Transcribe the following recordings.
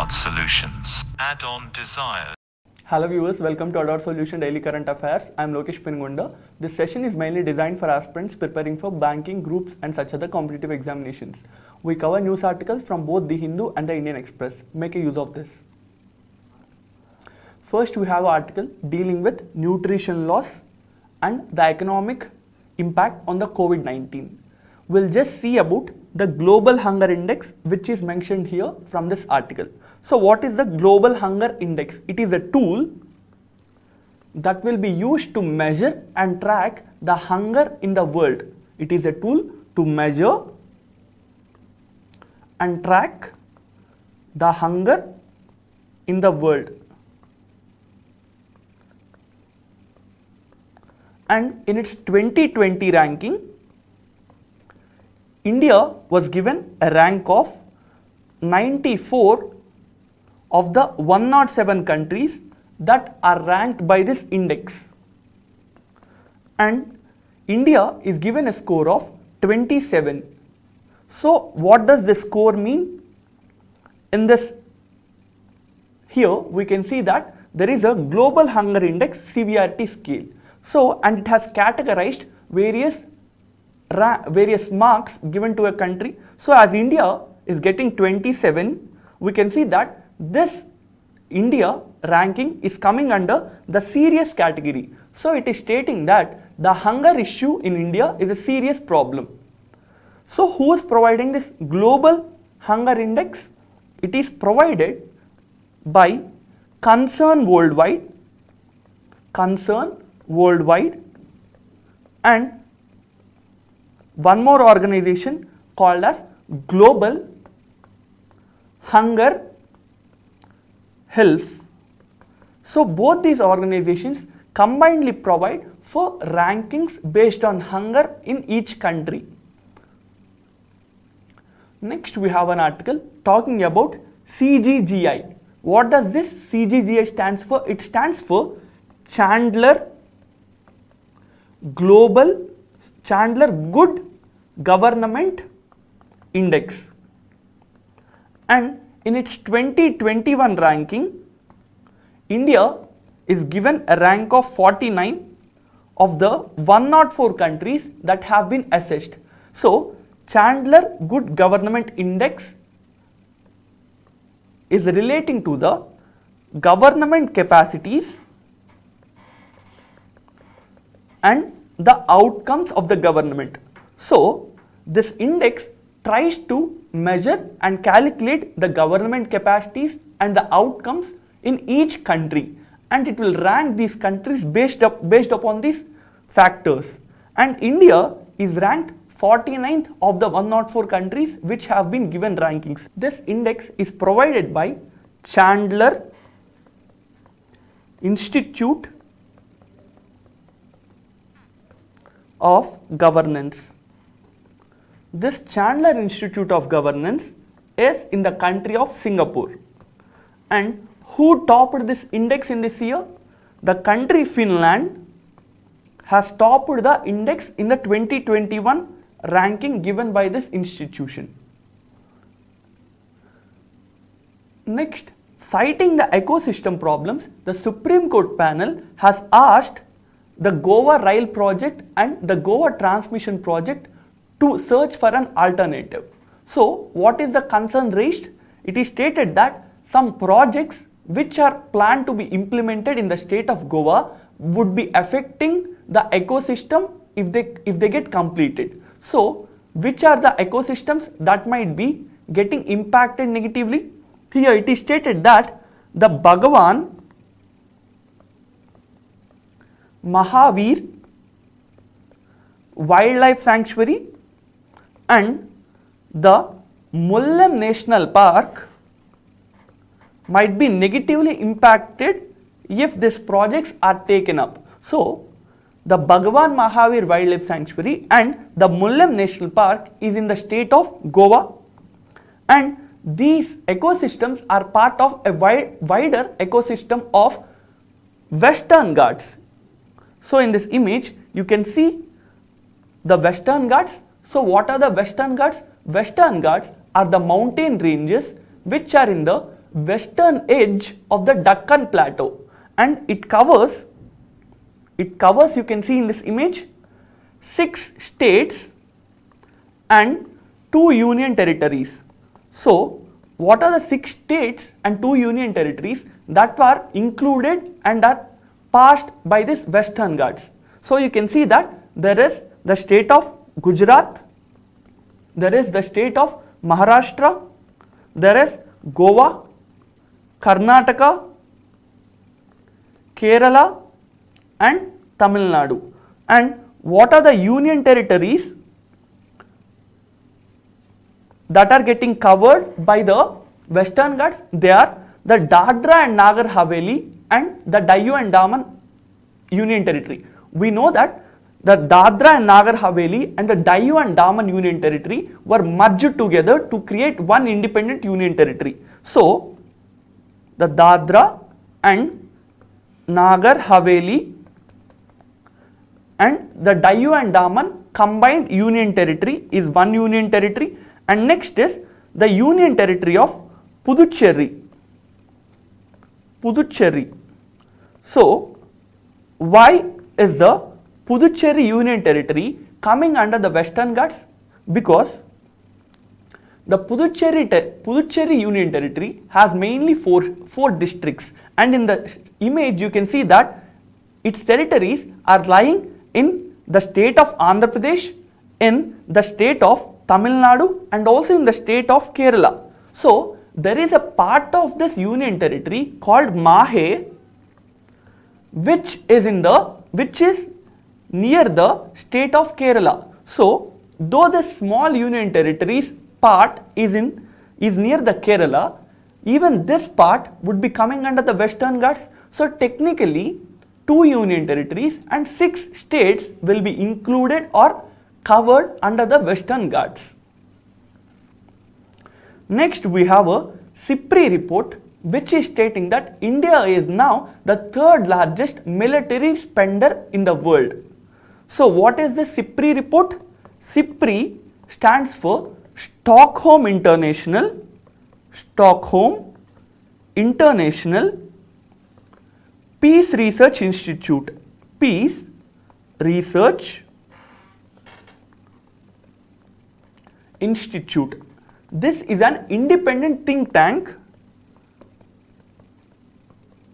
Addod Solutions. Add-on desired. Hello viewers, welcome to Addod Solution Daily Current Affairs. I am Lokesh Pengonda. This session is mainly designed for aspirants preparing for banking, groups and such other competitive examinations. We cover news articles from both the Hindu and the Indian Express. Make a use of this. First we have an article dealing with nutrition loss and the economic impact on the COVID-19. We'll just see about the global hunger index which is mentioned here from this article. So what is the global hunger index? It is a tool that will be used to measure and track the hunger in the world. It is a tool to measure and track the hunger in the world. And in its 2020 ranking, India was given a rank of 94 of the 107 countries that are ranked by this index. And India is given a score of 27. So what does this score mean? In this, here we can see that there is a global hunger index severity scale. So, and it has categorized various marks given to a country. So as India is getting 27, we can see that this India ranking is coming under the serious category. So it is stating that the hunger issue in India is a serious problem. So who is providing this global hunger index? It is provided by Concern Worldwide, and one more organization called as Global Hunger Health. So both these organizations combinedly provide for rankings based on hunger in each country. Next we have an article talking about CGGI. What does this CGGI stands for? It stands for Chandler Good Government Index. And in its 2021 ranking, India is given a rank of 49 of the 104 countries that have been assessed. So Chandler Good Government Index is relating to the government capacities and the outcomes of the government. So this index tries to measure and calculate the government capacities and the outcomes in each country, and it will rank these countries based upon these factors. And India is ranked 49th of the 104 countries which have been given rankings. This index is provided by Chandler Institute of Governance. This Chandler Institute of Governance is in the country of Singapore. And who topped this index in this year? The country Finland has topped the index in the 2021 ranking given by this institution. Next, citing the ecosystem problems, the Supreme Court panel has asked the Goa Rail project and the Goa Transmission project to search for an alternative. So what is the concern raised? It is stated that some projects which are planned to be implemented in the state of Goa would be affecting the ecosystem if they get completed. So which are the ecosystems that might be getting impacted negatively? Here it is stated that the Bhagavan Mahavir Wildlife Sanctuary and the Mullam National Park might be negatively impacted if these projects are taken up. So the Bhagavan Mahavir Wildlife Sanctuary and the Mullam National Park is in the state of Goa, and these ecosystems are part of a wider ecosystem of Western Ghats. So in this image you can see the Western Ghats. So what are the Western Ghats? Western Ghats are the mountain ranges which are in the western edge of the Deccan Plateau, and it covers, you can see in this image, 6 states and 2 union territories. So what are the 6 states and 2 union territories that were included and are passed by this Western Ghats? So you can see that there is the state of Gujarat, there is the state of Maharashtra, there is Goa, Karnataka, Kerala and Tamil Nadu. And what are the union territories that are getting covered by the Western Ghats? They are the Dadra and Nagar Haveli and the Diu and Daman Union Territory. We know that the Dadra and Nagar Haveli and the Diu and Daman Union Territory were merged together to create one independent union territory. So the Dadra and Nagar Haveli and the Diu and Daman combined union territory is one union territory. And next is the union territory of Puducherry. So why is the Puducherry union territory coming under the Western Ghats? Because the Puducherry union territory has mainly four districts, and in the image you can see that its territories are lying in the state of Andhra Pradesh, in the state of Tamil Nadu and also in the state of Kerala. So there is a part of this union territory called Mahe, which is near the state of Kerala. So though the small union territories part is near the Kerala, even this part would be coming under the Western Ghats. So technically 2 union territories and 6 states will be included or covered under the Western Ghats. Next we have a SIPRI report which is stating that India is now the 3rd largest military spender in the world. So what is the SIPRI report? SIPRI stands for Stockholm International Peace Research Institute. Peace Research Institute. This is an independent think tank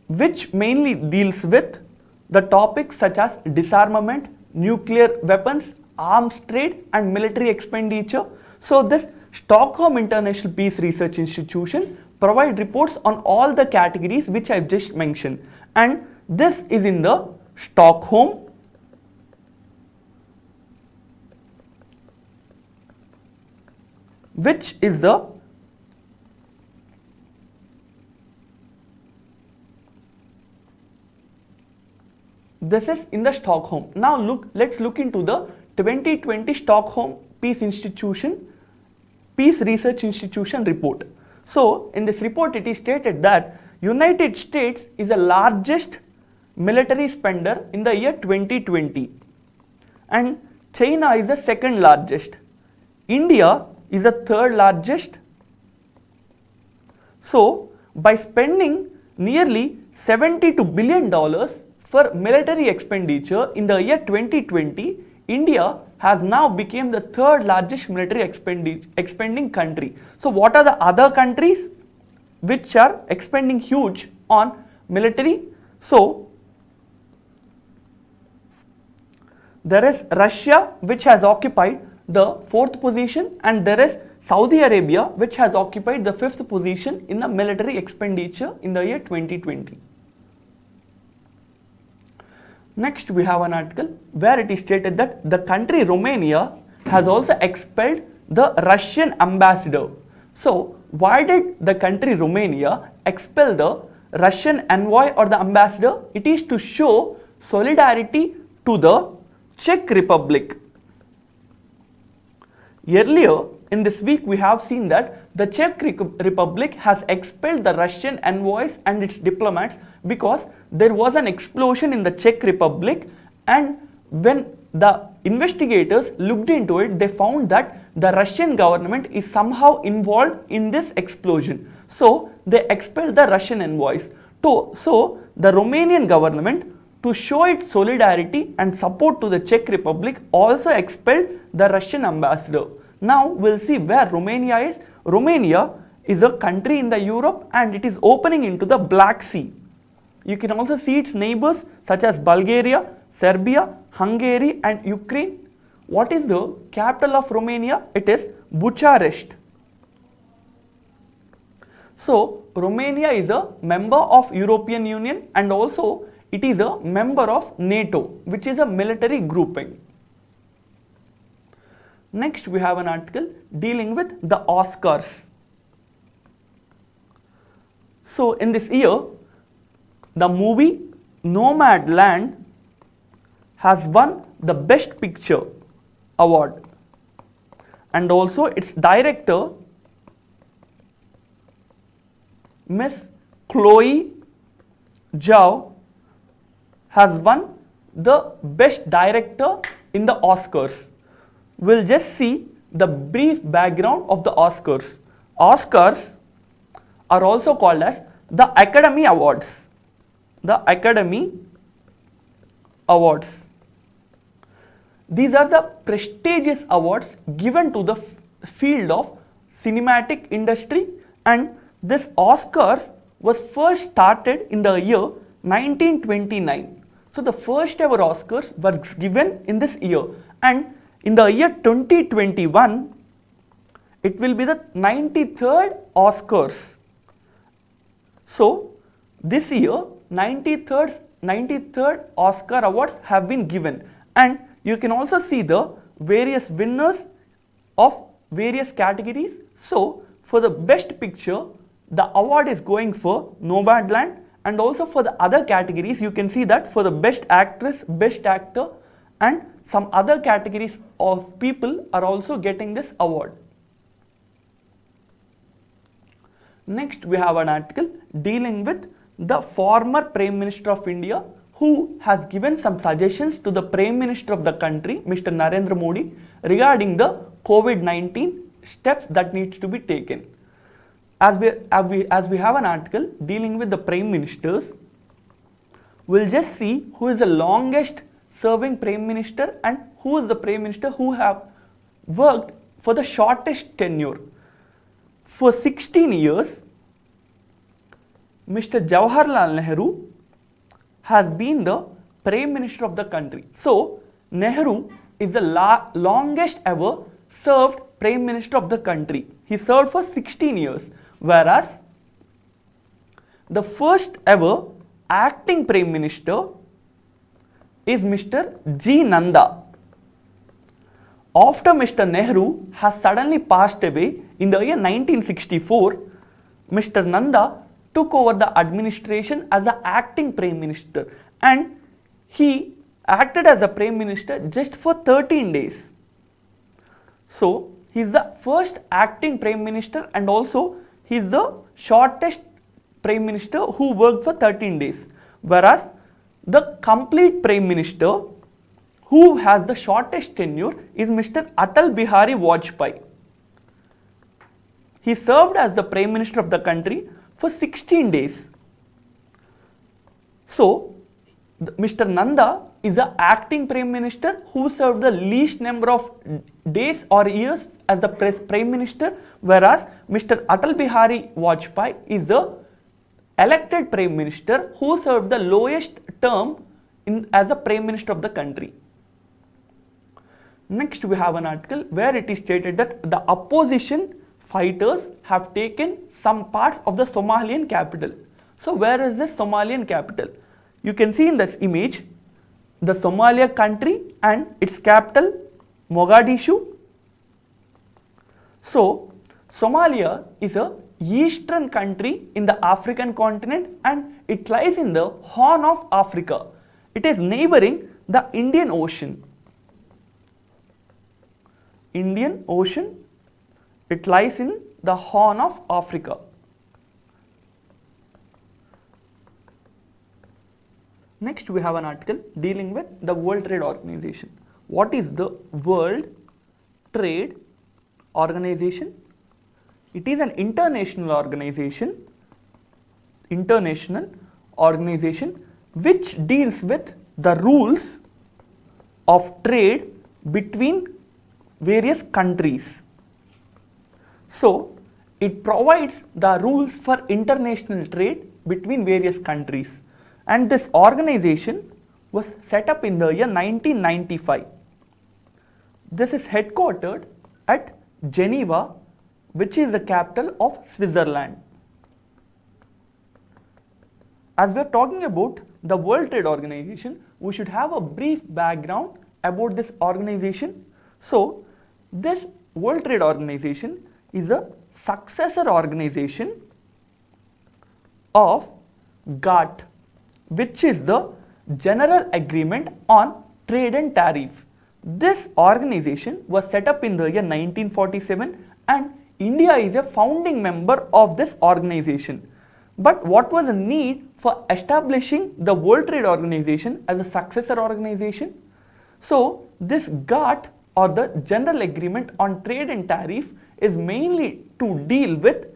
which mainly deals with the topics such as disarmament, nuclear weapons, arms trade and military expenditure. So this Stockholm International Peace Research Institution provide reports on all the categories which I have just mentioned, and this is in the Stockholm which is the this is in the Stockholm. Now let's look into the 2020 Stockholm Peace Research Institution report. So in this report it is stated that United States is the largest military spender in the year 2020 and China is the 2nd largest. India is the 3rd largest. So by spending nearly $72 billion for military expenditure in the year 2020, India has now become the 3rd largest military expending country. So what are the other countries which are expending huge on military? So there is Russia which has occupied the 4th position, and there is Saudi Arabia which has occupied the 5th position in the military expenditure in the year 2020. Next we have an article where it is stated that the country Romania has also expelled the Russian ambassador. So why did the country Romania expel the Russian envoy or the ambassador? It is to show solidarity to the Czech Republic. Earlier in this week we have seen that the Czech Republic has expelled the Russian envoys and its diplomats because there was an explosion in the Czech Republic, and when the investigators looked into it, they found that the Russian government is somehow involved in this explosion. So they expelled the Russian envoys. So the Romanian government, to show its solidarity and support to the Czech Republic, also expelled the Russian ambassador. Now we'll see where Romania is. Romania is a country in the Europe and it is opening into the Black Sea. You can also see its neighbors such as Bulgaria, Serbia, Hungary and Ukraine. What is the capital of Romania? It is Bucharest. So Romania is a member of European Union and also it is a member of NATO, which is a military grouping. Next we have an article dealing with the Oscars. So in this year, the movie Nomadland has won the Best Picture award, and also its director Miss Chloe Zhao has won the Best Director in the Oscars. We'll just see the brief background of the Oscars. Oscars are also called as the Academy Awards. The Academy Awards. These are the prestigious awards given to the field of cinematic industry, and this Oscars was first started in the year 1929. So the first ever Oscars was given in this year, and in the year 2021 it will be the 93rd Oscars. So this year 93rd Oscar awards have been given, and you can also see the various winners of various categories. So for the Best Picture, the award is going for Nomadland, and also for the other categories you can see that for the Best Actress, Best Actor and some other categories of people are also getting this award. Next we have an article dealing with the former Prime Minister of India, who has given some suggestions to the Prime Minister of the country, Mr. Narendra Modi, regarding the COVID-19 steps that needs to be taken. As we have an article dealing with the Prime Ministers, we'll just see who is the longest serving Prime Minister and who is the Prime Minister who have worked for the shortest tenure. For 16 years, Mr. Jawaharlal Nehru has been the Prime Minister of the country. So Nehru is the longest ever served Prime Minister of the country. He served for 16 years, whereas the first ever acting Prime Minister is Mr. G. Nanda. After Mr. Nehru has suddenly passed away in the year 1964, Mr. Nanda took over the administration as the acting Prime Minister, and he acted as a Prime Minister just for 13 days. So he is the first acting Prime Minister and also he is the shortest Prime Minister who worked for 13 days. Whereas the complete Prime Minister who has the shortest tenure is Mr. Atal Bihari Vajpayee. He served as the Prime Minister of the country for 16 days. So Mr. Nanda is the acting Prime Minister who served the least number of days or years as the Prime Minister, whereas Mr. Atal Bihari Vajpayee is the elected Prime Minister who served the lowest term as a Prime Minister of the country. Next we have an article where it is stated that the opposition fighters have taken some parts of the Somalian capital. So where is this Somalian capital? You can see in this image the Somalia country and its capital Mogadishu. So Somalia is a eastern country in the African continent and it lies in the Horn of Africa. It is neighboring the Indian Ocean. Indian Ocean, it lies in the Horn of Africa. Next we have an article dealing with the World Trade Organization. What is the World Trade organization. It is an international organization which deals with the rules of trade between various countries. So, it provides the rules for international trade between various countries, and this organization was set up in the year 1995. This is headquartered at Geneva, which is the capital of Switzerland. As we are talking about the World Trade Organization, we should have a brief background about this organization. So, this World Trade Organization is a successor organization of GATT, which is the General Agreement on Trade and Tariff. This organization was set up in the year 1947, and India is a founding member of this organization. But what was the need for establishing the World Trade Organization as a successor organization? So, this GATT, or the General Agreement on Trade and Tariff, is mainly to deal with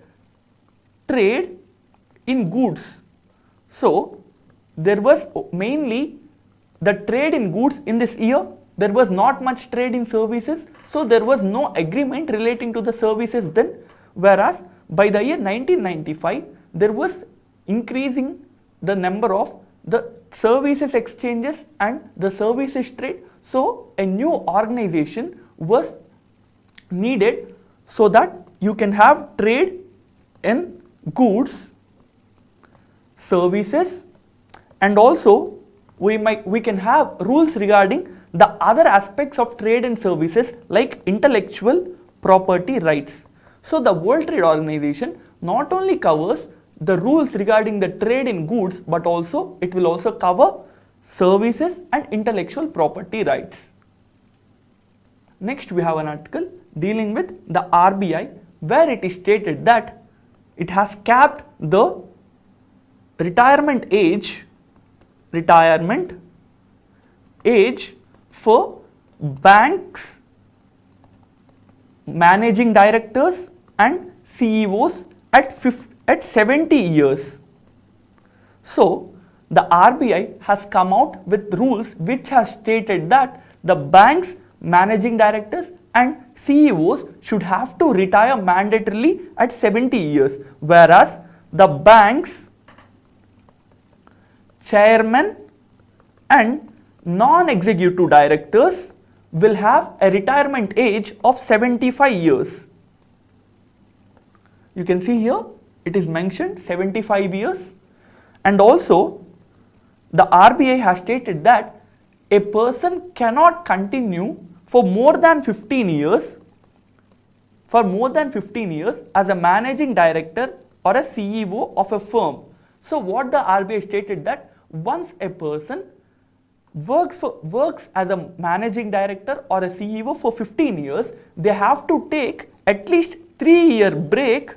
trade in goods. So, there was mainly the trade in goods in this year. There was not much trade in services, so there was no agreement relating to the services then, whereas by the year 1995, there was increasing the number of the services exchanges and the services trade. So, a new organization was needed so that you can have trade in goods, services, and also we can have rules regarding the other aspects of trade and services like intellectual property rights. So, the World Trade Organization not only covers the rules regarding the trade in goods, but also it will also cover services and intellectual property rights. Next, we have an article dealing with the RBI, where it is stated that it has capped the retirement age for banks, managing directors and CEOs at 70 years. So, the RBI has come out with rules which has stated that the banks, managing directors and CEOs should have to retire mandatorily at 70 years, whereas the banks, chairman and non-executive directors will have a retirement age of 75 years. You can see here it is mentioned 75 years, and also the RBI has stated that a person cannot continue for more than 15 years as a managing director or a CEO of a firm. So, what the RBI stated that once a person works as a managing director or a CEO for 15 years, they have to take at least 3-year break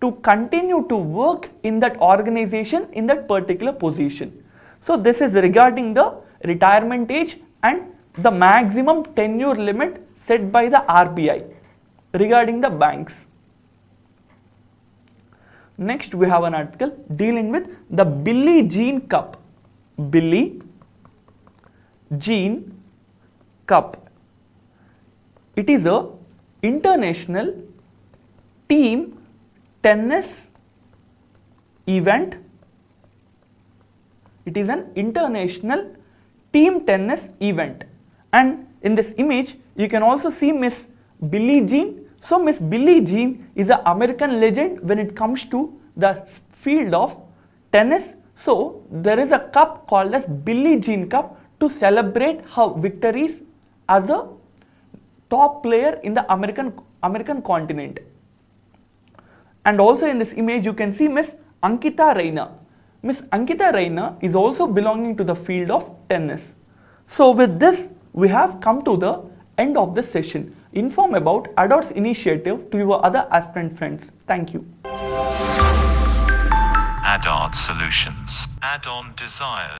to continue to work in that organization in that particular position. So, this is regarding the retirement age and the maximum tenure limit set by the RBI regarding the banks. Next, we have an article dealing with the Billie Jean Cup. Billie Jean Cup. It is a international team tennis event. It is an international team tennis event, and in this image you can also see Miss Billie Jean. So, Miss Billie Jean is an American legend when it comes to the field of tennis. So, there is a cup called as Billie Jean Cup to celebrate her victories as a top player in the American continent. And also in this image you can see Miss Ankita Raina. Miss Ankita Raina is also belonging to the field of tennis. So, with this we have come to the end of this session. Inform about Addod's initiative to your other aspirant friends. Thank you. Addod Solutions. Add-on Desires.